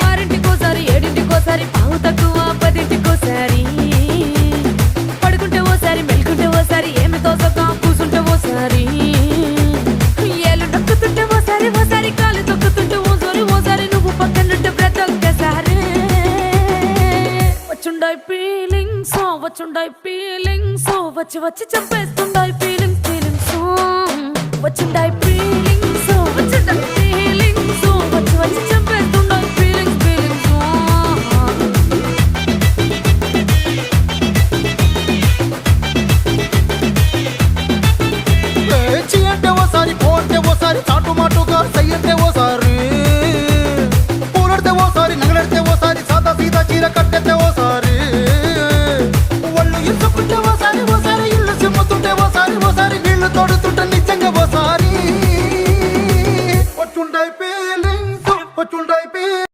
ఆరింటికోసారి ఏడింటికోసారి పావు తక్కువ పదింటికోసారి పడుకుంటే ఓసారి మెలుకుంటే ఓసారి ఏమి తోసక కూసుంటే ఓసారి ఏళ్ళు నొక్కుతుంటే ఓసారి ఓసారి కాలు తొక్కుతుంటే ఓసారి నువ్వు పక్కనుంటే ప్రతి ఒక్కసారి వచ్చుండాయి ఫీలింగ్స్ వచ్చి వచ్చి చంపేస్తుండాయి ఫీలింగ్స్ వచ్చిండాయి ఫీలింగ్స్ వచ్చి వచ్చి చంపేస్తుండాయి ఫీలింగ్స్ చీ అంటే ఓసారి పో అంటే ఓసారి చాటు మాటుగా సై అంటే ఓసారి పూలడితే ఓసారి నగలడితే ఓసారి సాదా సీదా చీర కట్ట